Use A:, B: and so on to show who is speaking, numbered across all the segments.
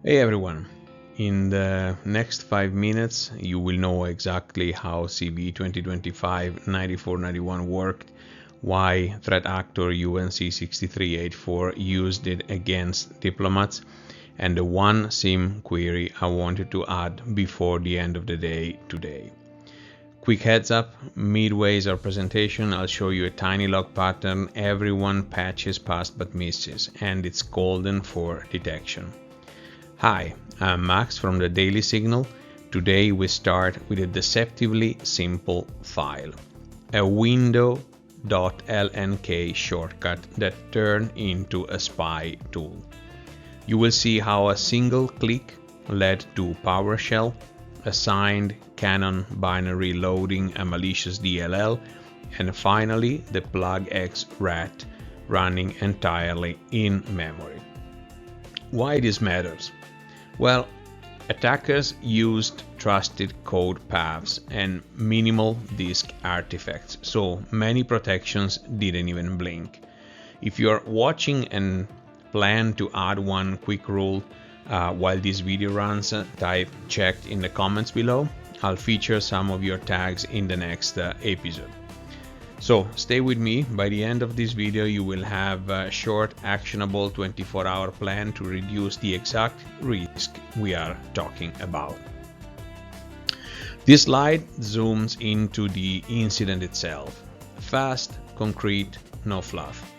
A: Hey everyone, in the next 5 minutes you will know exactly how CVE 2025-9491 worked, why threat actor UNC 6384 used it against diplomats, and the one SIM query I wanted to add before the end of the day today. Quick heads up, midway our presentation I'll show you a tiny log pattern everyone patches past but misses, and it's golden for detection. Hi, I'm Max from the Daily Signal. Today we start with a deceptively simple file, a window.lnk shortcut that turned into a spy tool. You will see how a single click led to PowerShell, assigned Canon binary loading a malicious DLL, and finally the PlugX rat running entirely in memory. Why this matters? Well, attackers used trusted code paths and minimal disk artifacts, so many protections didn't even blink. If you're watching and plan to add one quick rule while this video runs, type checked in the comments below. I'll feature some of your tags in the next episode. So stay with me. By the end of this video you will have a short actionable 24-hour plan to reduce the exact risk we are talking about. This slide zooms into the incident itself. Fast, concrete, no fluff.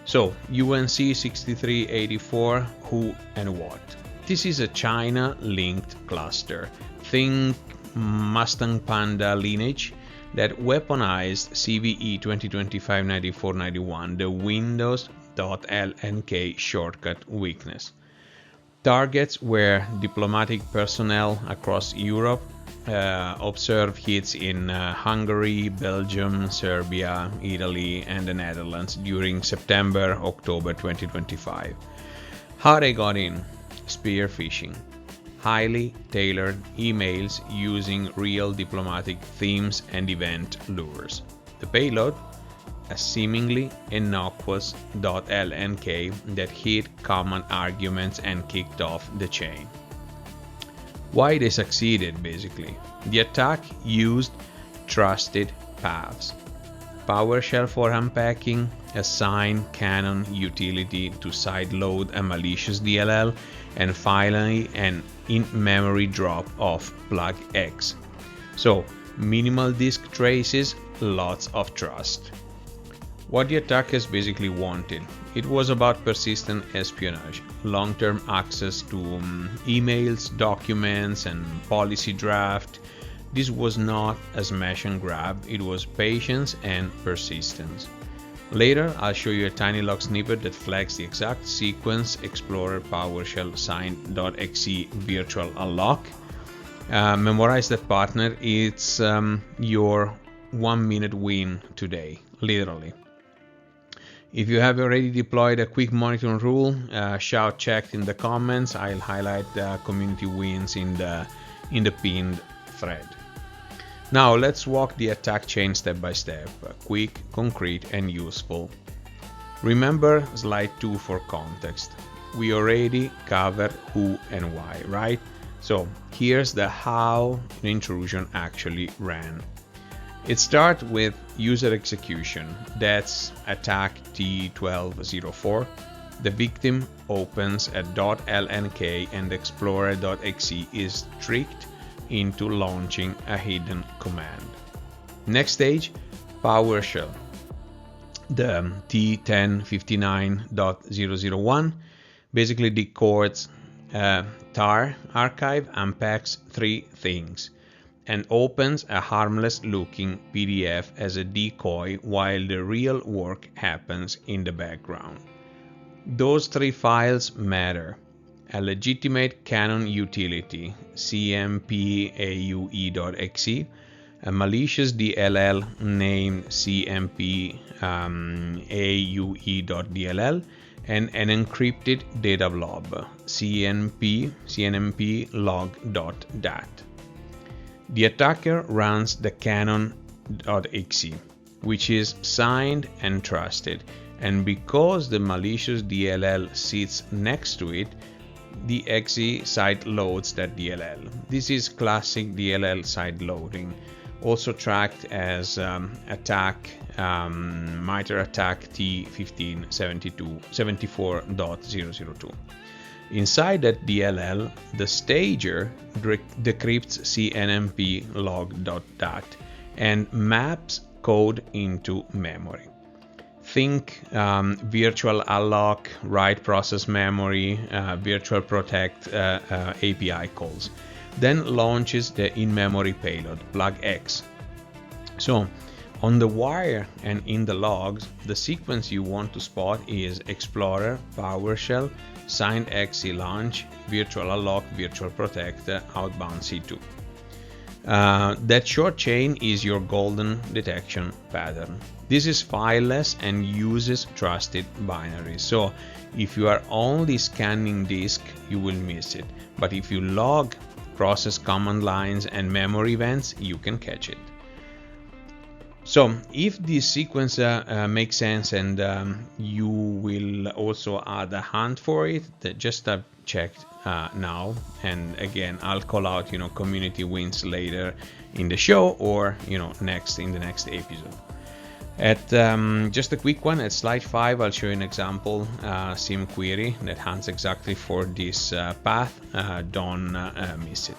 A: So UNC 6384, who and what? This is a China linked cluster. Think Mustang Panda lineage that weaponized CVE 2025-9491, the Windows.lnk shortcut weakness. Targets were diplomatic personnel across Europe. Observed hits in Hungary, Belgium, Serbia, Italy, and the Netherlands during September-October 2025. How they got in? Spear phishing. Highly tailored emails using real diplomatic themes and event lures. The payload? A seemingly innocuous .lnk that hit common arguments and kicked off the chain. Why they succeeded basically? The attack used trusted paths. PowerShell for unpacking, assign Canon utility to sideload a malicious DLL, and finally an in-memory drop of PlugX. So minimal disk traces, lots of trust. What the attackers basically wanted, it was about persistent espionage, long-term access to emails, documents, and policy draft. This was not a smash and grab, it was patience and persistence. Later, I'll show you a tiny log snippet that flags the exact sequence Explorer PowerShell signed.exe VirtualAlloc. Memorize that partner, it's your 1 minute win today, literally. If you have already deployed a quick monitoring rule, shout checked in the comments. I'll highlight the community wins in the pinned thread. Now let's walk the attack chain step by step, quick, concrete, and useful. Remember slide 2 for context. We already covered who and why, right? So here's the how the intrusion actually ran. It starts with user execution, that's attack T1204. The victim opens a .lnk and explorer.exe is tricked into launching a hidden command. Next stage, PowerShell. The T1059.001 basically decodes tar archive, unpacks 3 things, and opens a harmless looking PDF as a decoy while the real work happens in the background. Those 3 files matter. A legitimate Canon utility, cmp.aue.exe, a malicious DLL named cmp.aue.dll, and an encrypted data blob, cnmp.log.dat. The attacker runs the Canon.exe, which is signed and trusted, and because the malicious DLL sits next to it, the exe sideloads.dll. This is classic DLL sideloading, also tracked as attack MITRE attack T1574.002. Inside that DLL, the stager decrypts cnmp log.dat and maps code into memory. Think VirtualAlloc, write process memory, virtual protect API calls. Then launches the in-memory payload, PlugX. So on the wire and in the logs, the sequence you want to spot is Explorer, PowerShell, signed exe launch, VirtualAlloc, virtual protect, outbound C2. That short chain is your golden detection pattern. This is fileless and uses trusted binaries. So if you are only scanning disk, you will miss it. But if you log process command lines and memory events, you can catch it. So if this sequence makes sense and you will also add a hunt for it, just check now. And again, I'll call out, community wins later in the show or, next in the next episode. At just a quick one, at slide 5, I'll show you an example sim query that hunts exactly for this path. Don't miss it.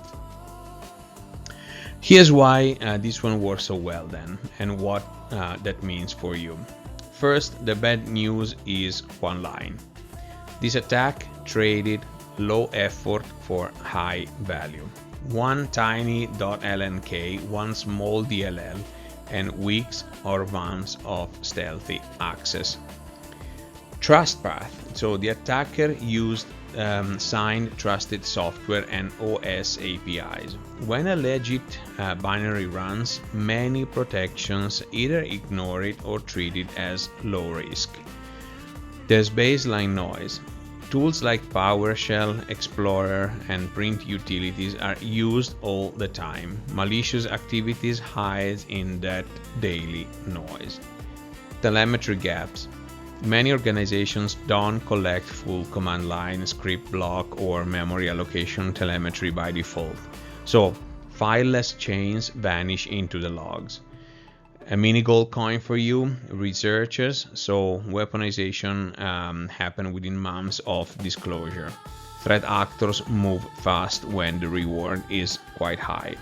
A: Here's why this one works so well then, and what that means for you. First, the bad news is one line. This attack traded low effort for high value. One tiny .lnk, one small DLL, and weeks or months of stealthy access. Trust path. So the attacker used signed trusted software and OS APIs. When a legit binary runs, many protections either ignore it or treat it as low risk. There's baseline noise. Tools like PowerShell, Explorer, and print utilities are used all the time. Malicious activities hide in that daily noise. Telemetry gaps. Many organizations don't collect full command line, script block, or memory allocation telemetry by default. So, fileless chains vanish into the logs. A mini gold coin for you, researchers. So weaponization happen within months of disclosure. Threat actors move fast when the reward is quite high.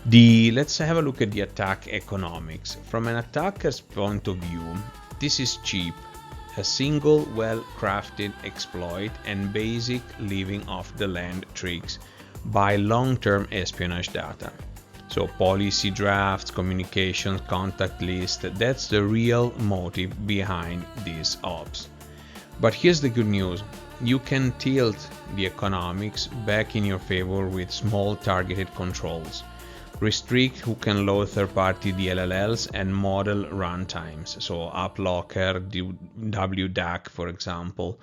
A: Let's have a look at the attack economics. From an attacker's point of view, this is cheap. A single well-crafted exploit and basic living off the land tricks by long-term espionage data. So policy drafts, communications, contact list, that's the real motive behind these ops. But here's the good news. You can tilt the economics back in your favor with small targeted controls. Restrict who can load third-party DLLs and model runtimes, so UpLocker, WDAC for example.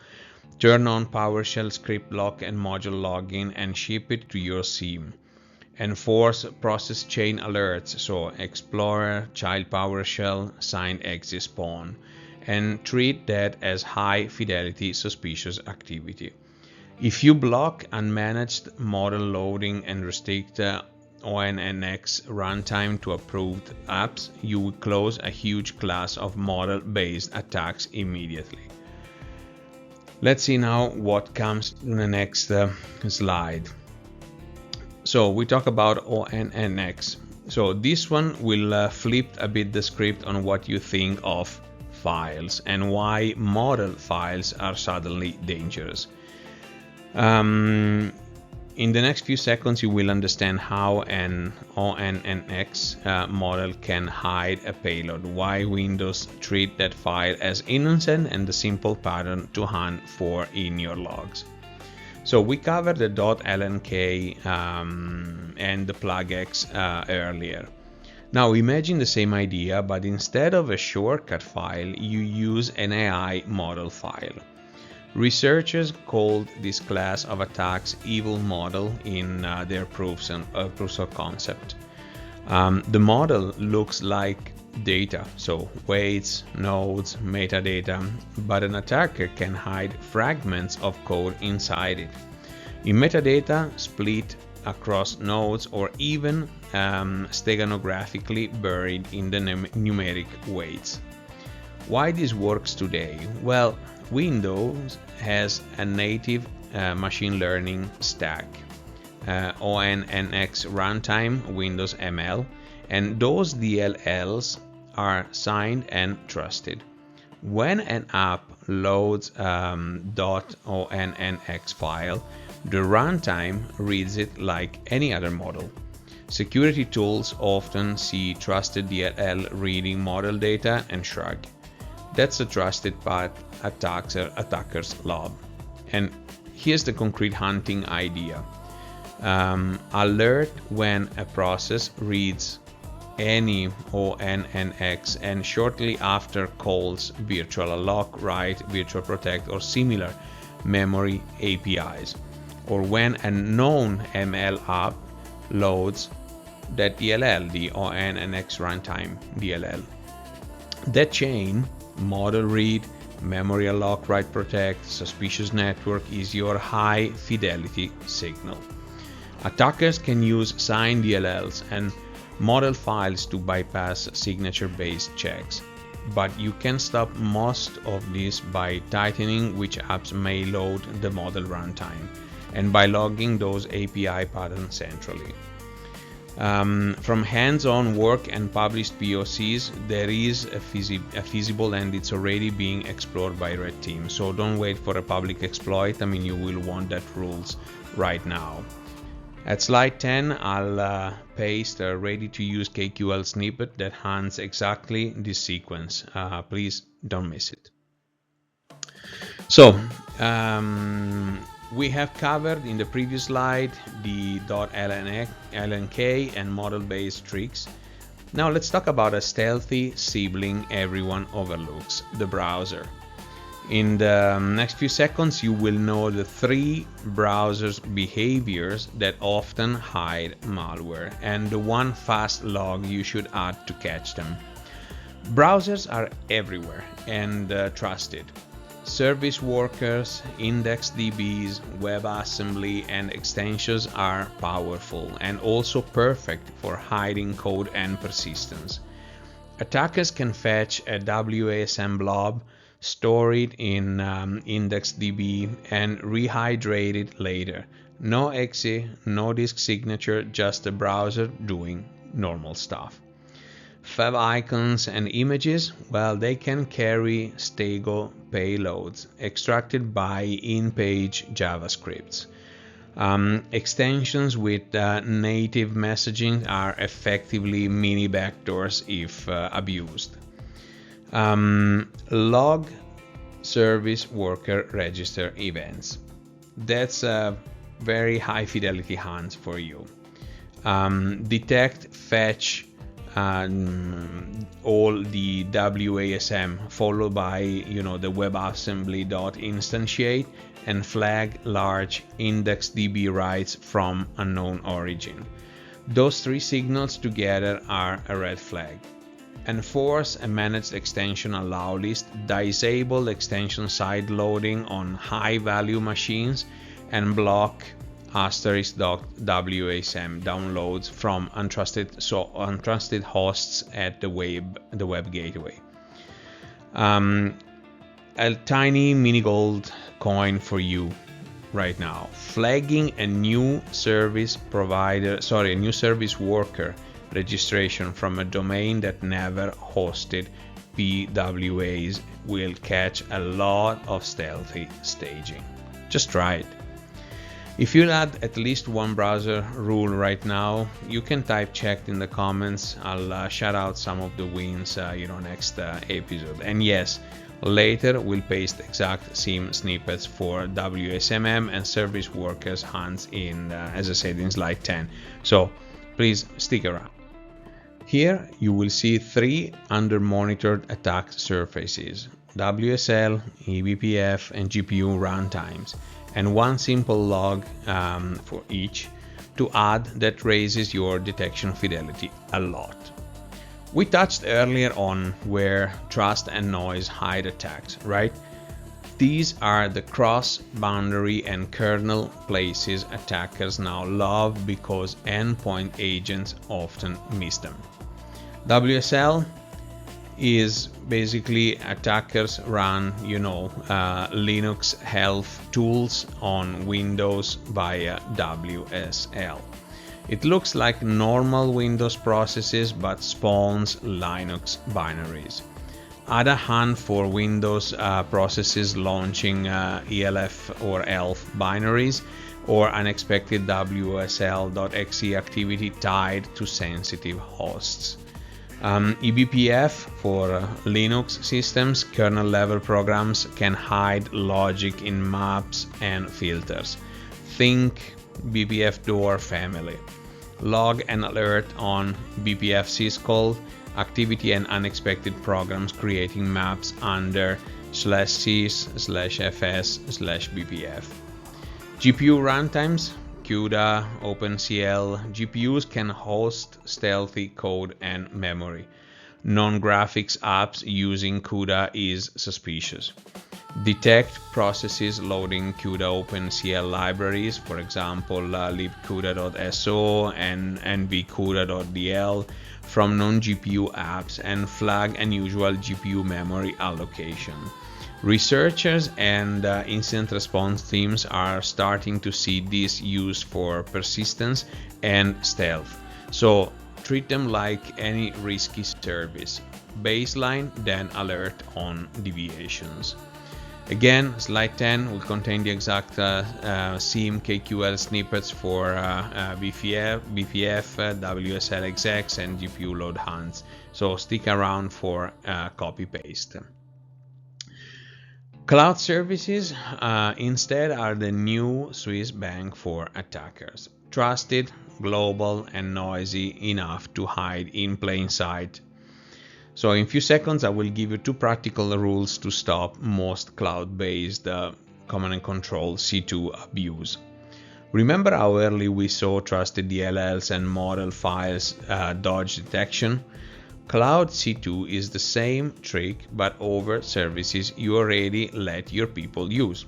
A: Turn on PowerShell script block and module login and ship it to your SIEM. Enforce process chain alerts, so Explorer, child PowerShell, signed exe spawn, and treat that as high fidelity suspicious activity. If you block unmanaged model loading and restrict ONNX runtime to approved apps, you will close a huge class of model-based attacks immediately. Let's see now what comes in the next slide. So we talk about ONNX. So this one will flip a bit the script on what you think of files and why model files are suddenly dangerous. In the next few seconds, you will understand how an ONNX model can hide a payload, why Windows treat that file as innocent, and the simple pattern to hunt for in your logs. So we covered the .lnk and the PlugX earlier. Now imagine the same idea, but instead of a shortcut file, you use an AI model file. Researchers called this class of attacks evil model in their proofs of concept. The model looks like data, so weights, nodes, metadata, but an attacker can hide fragments of code inside it. In metadata, split across nodes, or even steganographically buried in the numeric weights. Why this works today? Well, Windows has a native machine learning stack, ONNX runtime, Windows ML, and those DLLs are signed and trusted. When an app loads .onNX file, the runtime reads it like any other model. Security tools often see trusted DLL reading model data and shrug. That's a trusted path attackers love. And here's the concrete hunting idea. Alert when a process reads any ONNX and shortly after calls VirtualAlloc, write, virtual protect, or similar memory APIs, or when a known ML app loads that DLL, the ONNX runtime DLL. That chain, model read, memory alloc, write, protect, suspicious network, is your high fidelity signal. Attackers can use signed DLLs and model files to bypass signature-based checks, but you can stop most of this by tightening which apps may load the model runtime and by logging those API patterns centrally. From hands-on work and published POCs, there is a feasible, and it's already being explored by red team. So don't wait for a public exploit. I mean, you will want that rules right now. At slide 10, I'll paste a ready-to-use KQL snippet that hunts exactly this sequence. Please don't miss it. So, we have covered in the previous slide the .LNK and model-based tricks. Now let's talk about a stealthy sibling everyone overlooks, the browser. In the next few seconds, you will know the 3 browsers' behaviors that often hide malware and the 1 fast log you should add to catch them. Browsers are everywhere and trusted. Service workers, IndexedDBs, WebAssembly, and extensions are powerful and also perfect for hiding code and persistence. Attackers can fetch a WASM blob, store it in IndexedDB, and rehydrate it later. No exe, no disk signature, just a browser doing normal stuff. Fav icons and images, well, they can carry stego payloads extracted by in-page JavaScripts. Extensions with native messaging are effectively mini backdoors if abused. Log service worker register events. That's a very high fidelity hunt for you. Detect, fetch all the WASM followed by the WebAssembly.instantiate and flag large IndexedDB writes from unknown origin. Those 3 signals together are a red flag. Enforce a managed extension allow list, disable extension side loading on high value machines, and block *.wasm downloads from untrusted hosts at the web gateway. A tiny mini gold coin for you right now. Flagging a new service worker registration from a domain that never hosted PWAs will catch a lot of stealthy staging. Just try it. If you add at least 1 browser rule right now, you can type checked in the comments. I'll shout out some of the wins, next episode. And yes, later we'll paste exact SIM snippets for WSMM and service workers hunts in, as I said, in slide 10. So please stick around. Here you will see 3 under monitored attack surfaces: WSL, eBPF, and GPU runtimes, and 1 simple log for each to add that raises your detection fidelity a lot. We touched earlier on where trust and noise hide attacks, right? These are the cross-boundary and kernel places attackers now love because endpoint agents often miss them. WSL is basically attackers run, Linux health tools on Windows via WSL. It looks like normal Windows processes but spawns Linux binaries. Add a hunt for Windows processes launching ELF or ELF binaries or unexpected WSL.exe activity tied to sensitive hosts. eBPF for Linux systems, kernel level programs can hide logic in maps and filters. Think BPF door family. Log and alert on BPF syscall activity and unexpected programs creating maps under /sys/fs/bpf. GPU runtimes, CUDA, OpenCL. GPUs can host stealthy code and memory. Non-graphics apps using CUDA is suspicious. Detect processes loading CUDA OpenCL libraries, for example libcuda.so and nvcuda.dl from non-GPU apps and flag unusual GPU memory allocation. Researchers and incident response teams are starting to see this used for persistence and stealth. So treat them like any risky service. Baseline, then alert on deviations. Again, slide 10 will contain the exact SIEM KQL snippets for BPF, WSL execs, and GPU load hunts. So stick around for copy-paste. Cloud services instead are the new Swiss bank for attackers. Trusted, global, and noisy enough to hide in plain sight. So in a few seconds I will give you two practical rules to stop most cloud-based command and control C2 abuse. Remember how early we saw trusted DLLs and model files dodge detection? Cloud C2 is the same trick but over services you already let your people use.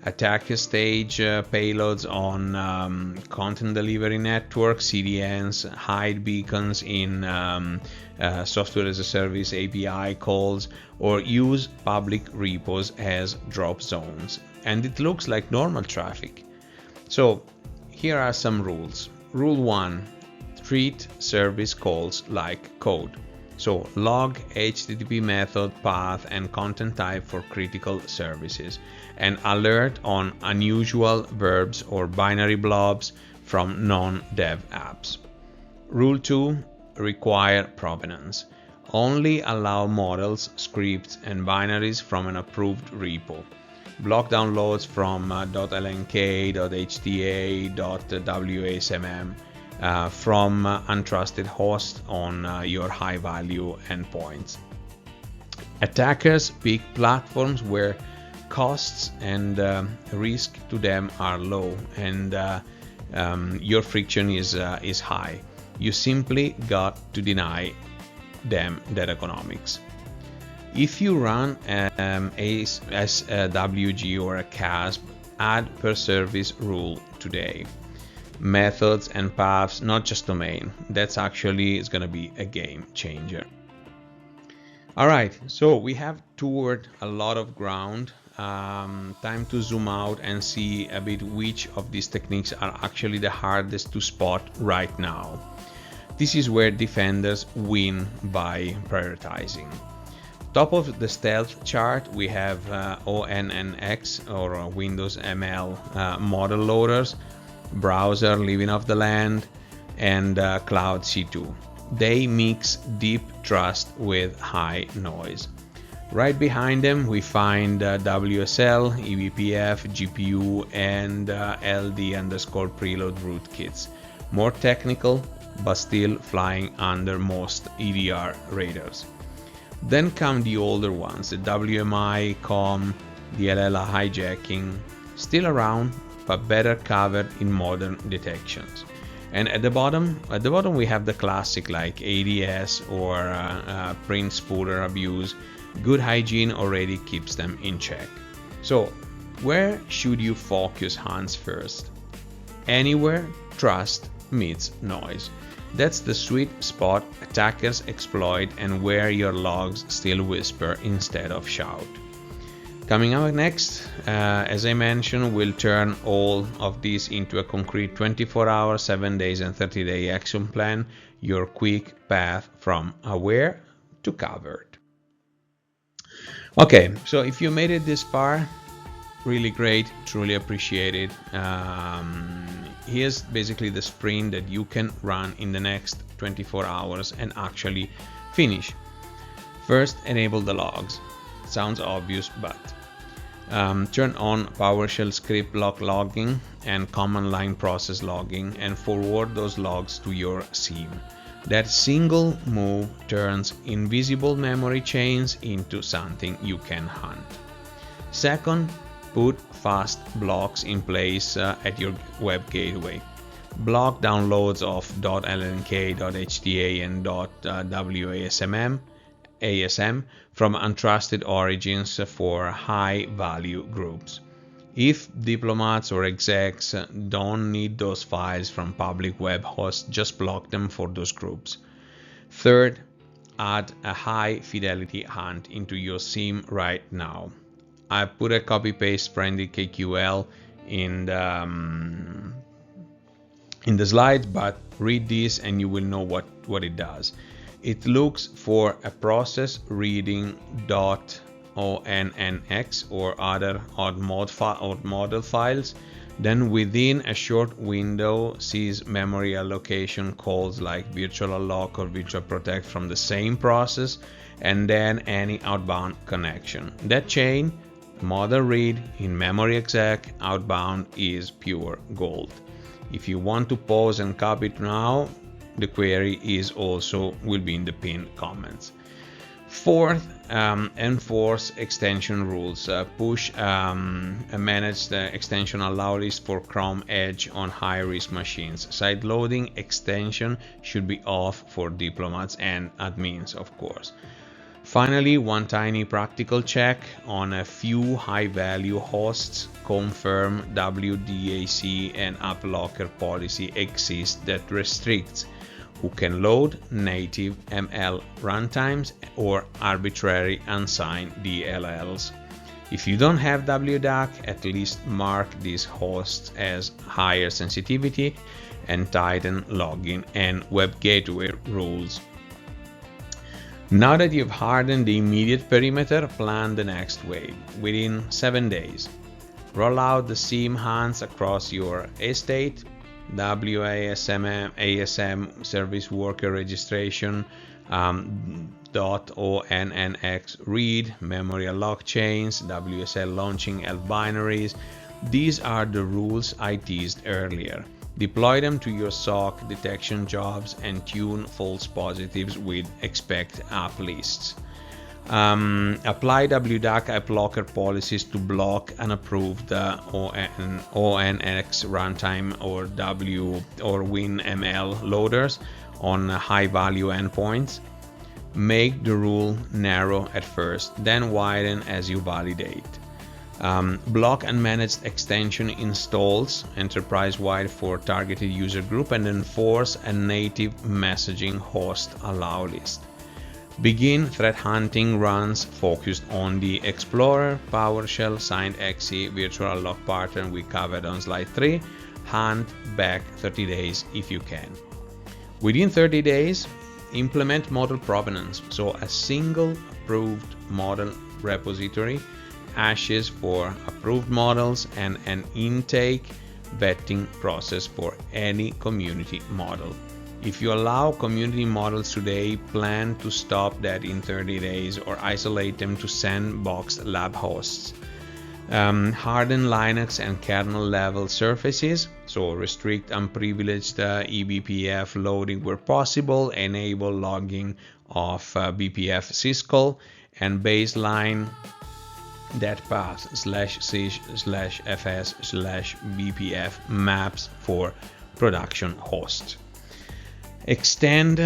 A: Attacker stage payloads on content delivery network, CDNs, hide beacons in software as a service API calls, or use public repos as drop zones. And it looks like normal traffic. So here are some rules. Rule 1. Treat service calls like code. So log HTTP method, path, and content type for critical services, and alert on unusual verbs or binary blobs from non-dev apps. Rule 2. Require provenance. Only allow models, scripts, and binaries from an approved repo. Block downloads from .lnk, .hta, .wasm. From untrusted hosts on your high-value endpoints. Attackers pick platforms where costs and risk to them are low and your friction is high. You simply got to deny them that economics. If you run a SWG or a CASB, add per service rule today. Methods and paths, not just domain. That's actually is going to be a game changer. All right, so we have toured a lot of ground. Time to zoom out and see a bit which of these techniques are actually the hardest to spot right now. This is where defenders win by prioritizing. Top of the stealth chart we have ONNX or Windows ML model loaders, browser living off the land, and cloud C2. They mix deep trust with high noise. Right behind them we find WSL, eBPF, GPU, and LD_preload rootkits. More technical but still flying under most EDR radars. Then come the older ones, the WMI, COM, DLL hijacking, still around but better covered in modern detections. And at the bottom we have the classic like ADS or print spooler abuse. Good hygiene already keeps them in check. So where should you focus hunts first? Anywhere trust meets noise. That's the sweet spot attackers exploit and where your logs still whisper instead of shout. Coming up next, as I mentioned, we'll turn all of this into a concrete 24-hour, 7 days and 30-day action plan, your quick path from aware to covered. Okay, so if you made it this far, really great, truly appreciate it. Here's basically the sprint that you can run in the next 24 hours and actually finish. First, enable the logs. Sounds obvious, but turn on PowerShell script block logging and command line process logging and forward those logs to your SIEM. That single move turns invisible memory chains into something you can hunt. Second, put fast blocks in place at your web gateway. Block downloads of .lnk, .hta and .wasm from untrusted origins for high value groups. If diplomats or execs don't need those files from public web hosts, just block them for those groups. Third, add a high fidelity hunt into your SIEM right now. I put a copy paste friendly KQL in the slide, but read this and you will know what it does. It looks for a process reading .ONNX or other odd model files, then within a short window sees memory allocation calls like VirtualAlloc or VirtualProtect from the same process, and then any outbound connection. That chain, model read in memory exec, outbound is pure gold. If you want to pause and copy it now, the query will be in the pinned comments. Fourth, enforce extension rules. Push a managed extension allow list for Chrome Edge on high-risk machines. Sideloading extension should be off for diplomats and admins, of course. Finally, one tiny practical check on a few high-value hosts. Confirm WDAC and AppLocker policy exists that restricts who can load native ML runtimes or arbitrary unsigned DLLs. If you don't have WDAC, at least mark these hosts as higher sensitivity and tighten login and web gateway rules. Now that you've hardened the immediate perimeter, plan the next wave. Within 7 days, roll out the SIEM hunts across your estate. WASM service worker registration, .ONNX read, memory alloc chains, WSL launching ELF binaries. These are the rules I teased earlier. Deploy them to your SOC detection jobs and tune false positives with expect app lists. Apply WDAC AppLocker policies to block unapproved ONNX runtime or WinML loaders on high-value endpoints. Make the rule narrow at first, then widen as you validate. Block unmanaged extension installs enterprise-wide for targeted user group and enforce a native messaging host allow list. Begin threat hunting runs focused on the Explorer, PowerShell, signed exe, VirtualAlloc pattern we covered on slide 3. Hunt back 30 days if you can. Within 30 days, implement model provenance, so a single approved model repository, hashes for approved models, and an intake vetting process for any community model. If you allow community models today, plan to stop that in 30 days or isolate them to sandbox lab hosts. Harden Linux and kernel level surfaces, so restrict unprivileged eBPF loading where possible, enable logging of BPF syscall, and baseline that path /sys/fs/bpf maps for production host. Extend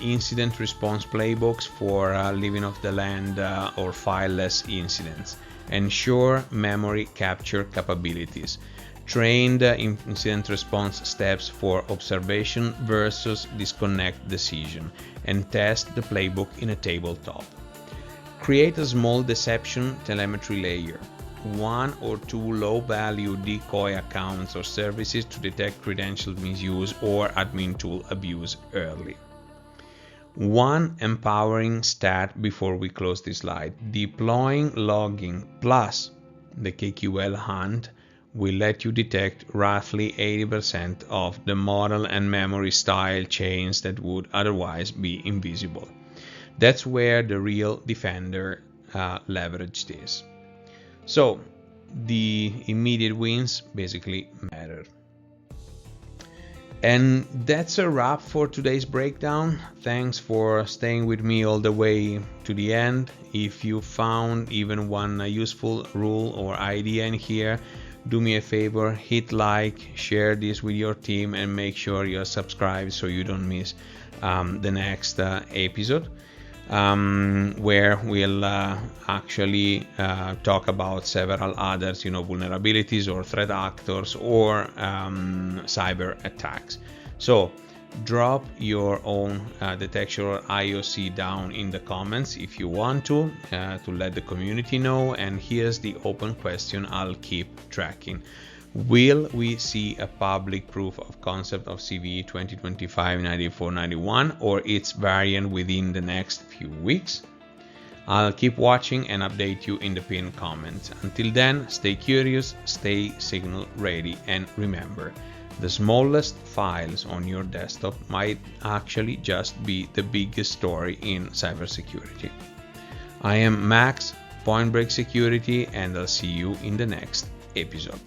A: incident response playbooks for living off the land or fileless incidents. Ensure memory capture capabilities. Train the incident response steps for observation versus disconnect decision, and test the playbook in a tabletop. Create a small deception telemetry layer. 1 or 2 low-value decoy accounts or services to detect credential misuse or admin tool abuse early. One empowering stat before we close this slide. Deploying logging plus the KQL hunt will let you detect roughly 80% of the model and memory style chains that would otherwise be invisible. That's where the real defender leveraged is. So the immediate wins basically matter. And that's a wrap for today's breakdown. Thanks for staying with me all the way to the end. If you found even one useful rule or idea in here, do me a favor, hit like, share this with your team, and make sure you're subscribed so you don't miss the next episode. Where we'll actually talk about several others, vulnerabilities or threat actors or cyber attacks. So drop your own detection or IOC down in the comments if you want to let the community know. And here's the open question I'll keep tracking. Will we see a public proof of concept of CVE 2025-9491 or its variant within the next few weeks? I'll keep watching and update you in the pinned comments. Until then, stay curious, stay signal ready, and remember, the smallest files on your desktop might actually just be the biggest story in cybersecurity. I am Max, Point Break Security, and I'll see you in the next episode.